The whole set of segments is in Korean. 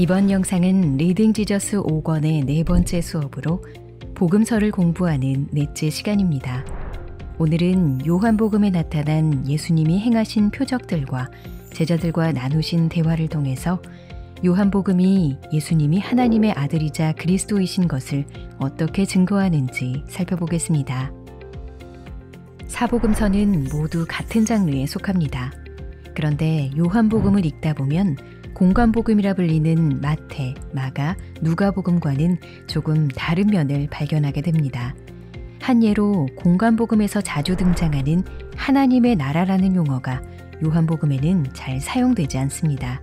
이번 영상은 리딩 지저스 5권의 네 번째 수업으로 복음서를 공부하는 넷째 시간입니다. 오늘은 요한복음에 나타난 예수님이 행하신 표적들과 제자들과 나누신 대화를 통해서 요한복음이 예수님이 하나님의 아들이자 그리스도이신 것을 어떻게 증거하는지 살펴보겠습니다. 사복음서는 모두 같은 장르에 속합니다. 그런데 요한복음을 읽다 보면 공관복음이라 불리는 마태, 마가, 누가복음과는 조금 다른 면을 발견하게 됩니다. 한 예로 공관복음에서 자주 등장하는 하나님의 나라라는 용어가 요한복음에는 잘 사용되지 않습니다.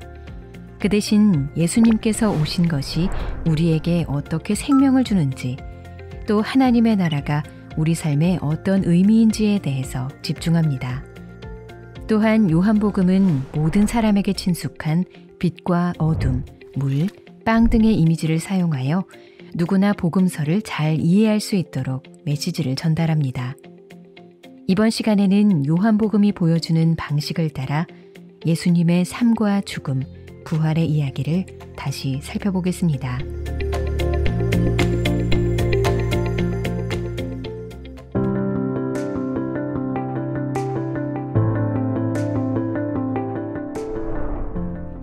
그 대신 예수님께서 오신 것이 우리에게 어떻게 생명을 주는지, 또 하나님의 나라가 우리 삶에 어떤 의미인지에 대해서 집중합니다. 또한 요한복음은 모든 사람에게 친숙한 빛과 어둠, 물, 빵 등의 이미지를 사용하여 누구나 복음서를 잘 이해할 수 있도록 메시지를 전달합니다. 이번 시간에는 요한복음이 보여주는 방식을 따라 예수님의 삶과 죽음, 부활의 이야기를 다시 살펴보겠습니다.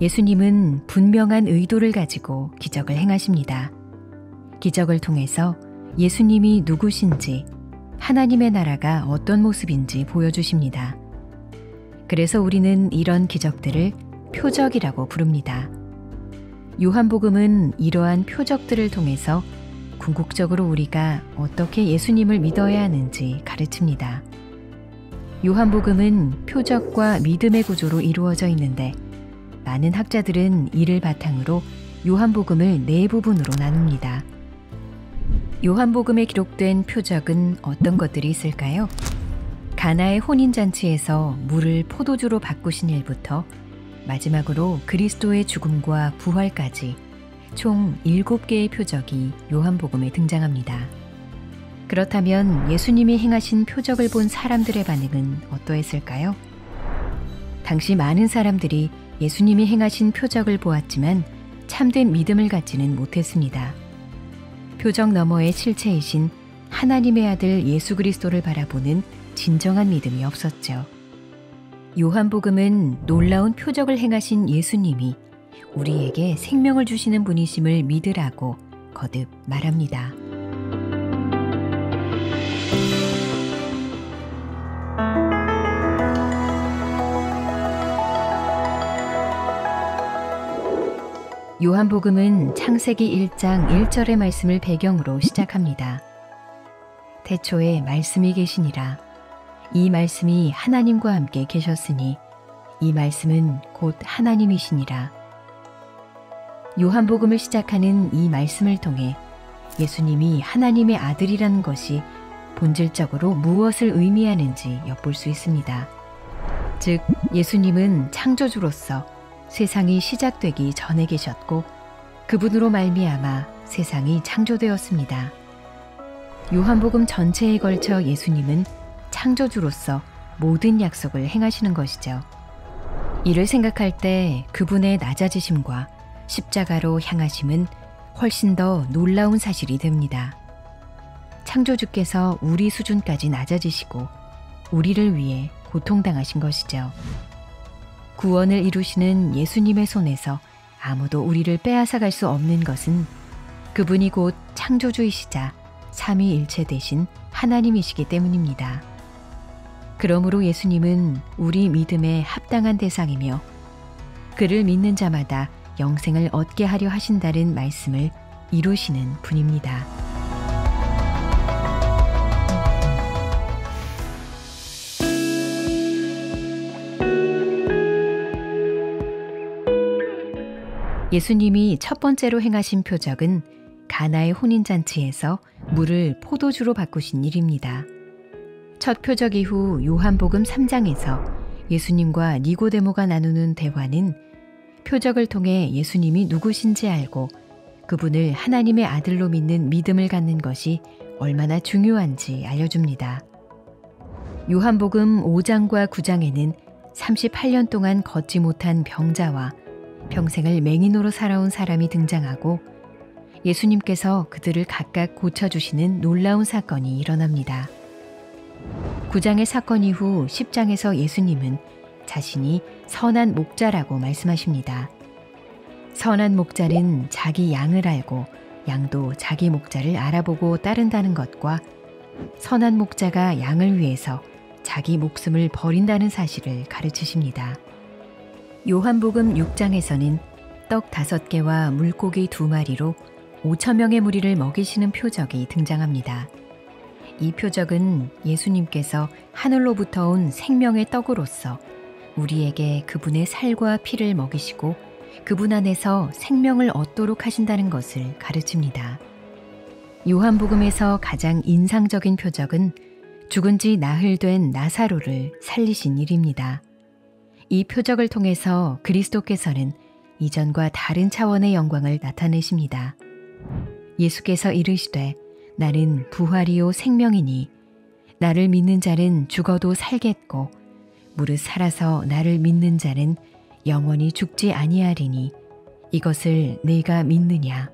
예수님은 분명한 의도를 가지고 기적을 행하십니다. 기적을 통해서 예수님이 누구신지, 하나님의 나라가 어떤 모습인지 보여주십니다. 그래서 우리는 이런 기적들을 표적이라고 부릅니다. 요한복음은 이러한 표적들을 통해서 궁극적으로 우리가 어떻게 예수님을 믿어야 하는지 가르칩니다. 요한복음은 표적과 믿음의 구조로 이루어져 있는데 많은 학자들은 이를 바탕으로 요한복음을 네 부분으로 나눕니다. 요한복음에 기록된 표적은 어떤 것들이 있을까요? 가나의 혼인잔치에서 물을 포도주로 바꾸신 일부터 마지막으로 그리스도의 죽음과 부활까지 총 7개의 표적이 요한복음에 등장합니다. 그렇다면 예수님이 행하신 표적을 본 사람들의 반응은 어떠했을까요? 당시 많은 사람들이 예수님이 행하신 표적을 보았지만 참된 믿음을 갖지는 못했습니다. 표적 너머의 실체이신 하나님의 아들 예수 그리스도를 바라보는 진정한 믿음이 없었죠. 요한복음은 놀라운 표적을 행하신 예수님이 우리에게 생명을 주시는 분이심을 믿으라고 거듭 말합니다. 요한복음은 창세기 1장 1절의 말씀을 배경으로 시작합니다. 태초에 말씀이 계시니라. 이 말씀이 하나님과 함께 계셨으니 이 말씀은 곧 하나님이시니라. 요한복음을 시작하는 이 말씀을 통해 예수님이 하나님의 아들이라는 것이 본질적으로 무엇을 의미하는지 엿볼 수 있습니다. 즉, 예수님은 창조주로서 세상이 시작되기 전에 계셨고 그분으로 말미암아 세상이 창조되었습니다. 요한복음 전체에 걸쳐 예수님은 창조주로서 모든 약속을 행하시는 것이죠. 이를 생각할 때 그분의 낮아지심과 십자가로 향하심은 훨씬 더 놀라운 사실이 됩니다. 창조주께서 우리 수준까지 낮아지시고 우리를 위해 고통당하신 것이죠. 구원을 이루시는 예수님의 손에서 아무도 우리를 빼앗아갈 수 없는 것은 그분이 곧 창조주이시자 삼위일체 되신 하나님이시기 때문입니다. 그러므로 예수님은 우리 믿음에 합당한 대상이며 그를 믿는 자마다 영생을 얻게 하려 하신다는 말씀을 이루시는 분입니다. 예수님이 첫 번째로 행하신 표적은 가나의 혼인잔치에서 물을 포도주로 바꾸신 일입니다. 첫 표적 이후 요한복음 3장에서 예수님과 니고데모가 나누는 대화는 표적을 통해 예수님이 누구신지 알고 그분을 하나님의 아들로 믿는 믿음을 갖는 것이 얼마나 중요한지 알려줍니다. 요한복음 5장과 9장에는 38년 동안 걷지 못한 병자와 평생을 맹인으로 살아온 사람이 등장하고 예수님께서 그들을 각각 고쳐주시는 놀라운 사건이 일어납니다. 9장의 사건 이후 10장에서 예수님은 자신이 선한 목자라고 말씀하십니다. 선한 목자는 자기 양을 알고 양도 자기 목자를 알아보고 따른다는 것과 선한 목자가 양을 위해서 자기 목숨을 버린다는 사실을 가르치십니다. 요한복음 6장에서는 떡 5개와 물고기 2마리로 5,000명의 무리를 먹이시는 표적이 등장합니다. 이 표적은 예수님께서 하늘로부터 온 생명의 떡으로서 우리에게 그분의 살과 피를 먹이시고 그분 안에서 생명을 얻도록 하신다는 것을 가르칩니다. 요한복음에서 가장 인상적인 표적은 죽은 지 나흘 된 나사로를 살리신 일입니다. 이 표적을 통해서 그리스도께서는 이전과 다른 차원의 영광을 나타내십니다. 예수께서 이르시되 나는 부활이요 생명이니 나를 믿는 자는 죽어도 살겠고 무릇 살아서 나를 믿는 자는 영원히 죽지 아니하리니 이것을 네가 믿느냐.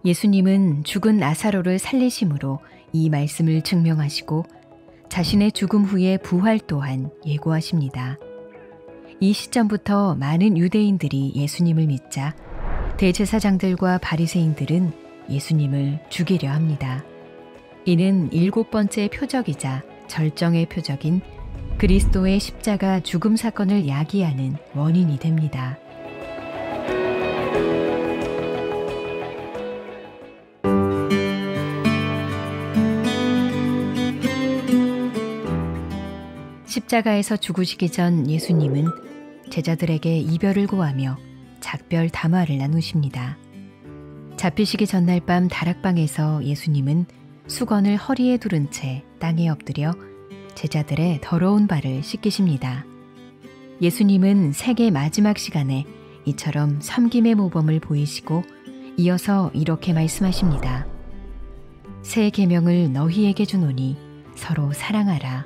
예수님은 죽은 나사로를 살리심으로 이 말씀을 증명하시고 자신의 죽음 후의 부활 또한 예고하십니다. 이 시점부터 많은 유대인들이 예수님을 믿자 대제사장들과 바리새인들은 예수님을 죽이려 합니다. 이는 7번째 표적이자 절정의 표적인 그리스도의 십자가 죽음 사건을 야기하는 원인이 됩니다. 십자가에서 죽으시기 전 예수님은 제자들에게 이별을 고하며 작별 담화를 나누십니다. 잡히시기 전날 밤 다락방에서 예수님은 수건을 허리에 두른 채 땅에 엎드려 제자들의 더러운 발을 씻기십니다. 예수님은 세계 마지막 시간에 이처럼 섬김의 모범을 보이시고 이어서 이렇게 말씀하십니다. 새 계명을 너희에게 주노니 서로 사랑하라.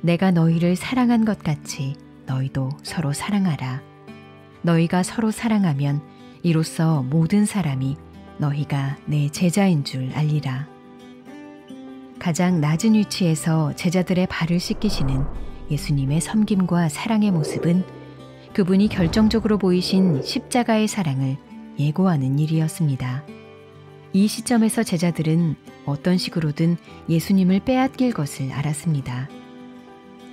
내가 너희를 사랑한 것 같이 너희도 서로 사랑하라. 너희가 서로 사랑하면 이로써 모든 사람이 너희가 내 제자인 줄 알리라. 가장 낮은 위치에서 제자들의 발을 씻기시는 예수님의 섬김과 사랑의 모습은 그분이 결정적으로 보이신 십자가의 사랑을 예고하는 일이었습니다. 이 시점에서 제자들은 어떤 식으로든 예수님을 빼앗길 것을 알았습니다.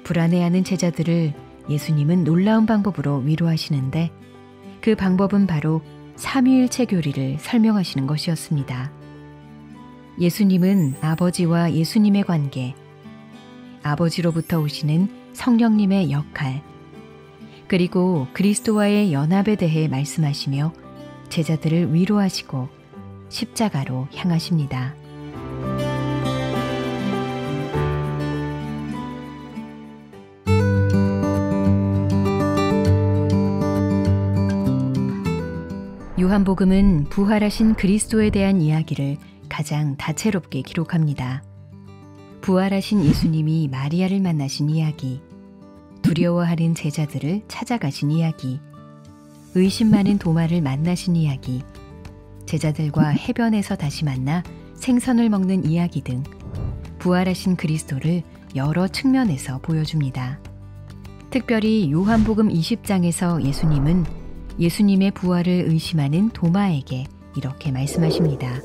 불안해하는 제자들을 예수님은 놀라운 방법으로 위로하시는데 그 방법은 바로 삼위일체 교리를 설명하시는 것이었습니다. 예수님은 아버지와 예수님의 관계, 아버지로부터 오시는 성령님의 역할, 그리고 그리스도와의 연합에 대해 말씀하시며 제자들을 위로하시고 십자가로 향하십니다. 요한복음은 부활하신 그리스도에 대한 이야기를 가장 다채롭게 기록합니다. 부활하신 예수님이 마리아를 만나신 이야기, 두려워하는 제자들을 찾아가신 이야기, 의심 많은 도마를 만나신 이야기, 제자들과 해변에서 다시 만나 생선을 먹는 이야기 등 부활하신 그리스도를 여러 측면에서 보여줍니다. 특별히 요한복음 20장에서 예수님은 예수님의 부활을 의심하는 도마에게 이렇게 말씀하십니다.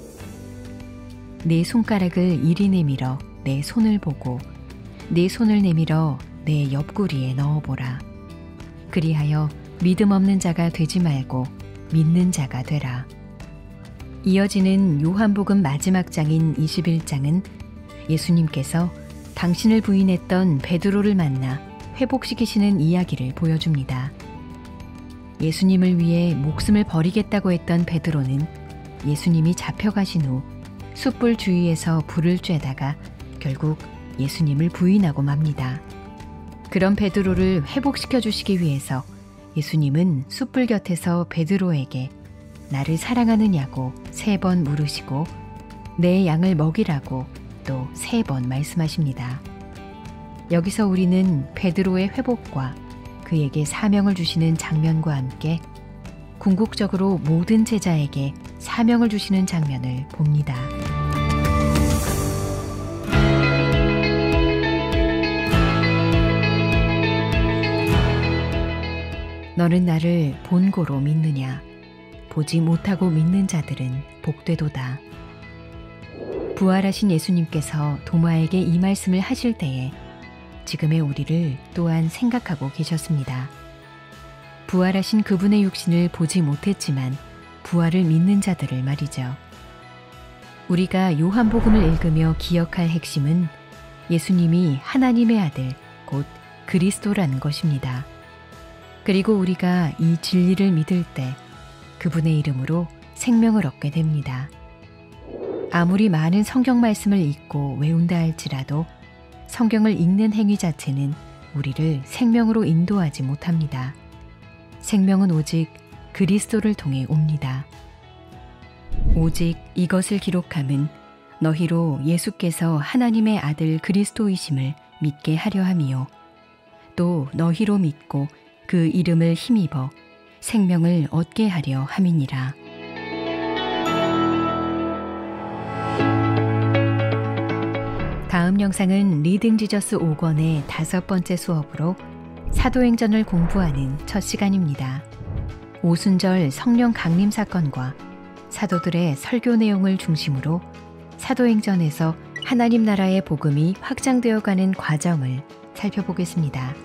내 손가락을 이리 내밀어 내 손을 보고 내 손을 내밀어 내 옆구리에 넣어보라. 그리하여 믿음 없는 자가 되지 말고 믿는 자가 되라. 이어지는 요한복음 마지막 장인 21장은 예수님께서 당신을 부인했던 베드로를 만나 회복시키시는 이야기를 보여줍니다. 예수님을 위해 목숨을 버리겠다고 했던 베드로는 예수님이 잡혀가신 후 숯불 주위에서 불을 쬐다가 결국 예수님을 부인하고 맙니다. 그런 베드로를 회복시켜 주시기 위해서 예수님은 숯불 곁에서 베드로에게 나를 사랑하느냐고 3번 물으시고 내 양을 먹이라고 또 3번 말씀하십니다. 여기서 우리는 베드로의 회복과 그에게 사명을 주시는 장면과 함께 궁극적으로 모든 제자에게 사명을 주시는 장면을 봅니다. 너는 나를 본고로 믿느냐? 보지 못하고 믿는 자들은 복되도다. 부활하신 예수님께서 도마에게 이 말씀을 하실 때에 지금의 우리를 또한 생각하고 계셨습니다. 부활하신 그분의 육신을 보지 못했지만 부활을 믿는 자들을 말이죠. 우리가 요한복음을 읽으며 기억할 핵심은 예수님이 하나님의 아들, 곧 그리스도라는 것입니다. 그리고 우리가 이 진리를 믿을 때 그분의 이름으로 생명을 얻게 됩니다. 아무리 많은 성경 말씀을 읽고 외운다 할지라도 성경을 읽는 행위 자체는 우리를 생명으로 인도하지 못합니다. 생명은 오직 그리스도를 통해 옵니다. 오직 이것을 기록함은 너희로 예수께서 하나님의 아들 그리스도이심을 믿게 하려 함이요 또 너희로 믿고 그 이름을 힘입어 생명을 얻게 하려 함이니라. 다음 영상은 리딩 지저스 5권의 5번째 수업으로 사도행전을 공부하는 첫 시간입니다. 오순절 성령 강림 사건과 사도들의 설교 내용을 중심으로 사도행전에서 하나님 나라의 복음이 확장되어가는 과정을 살펴보겠습니다.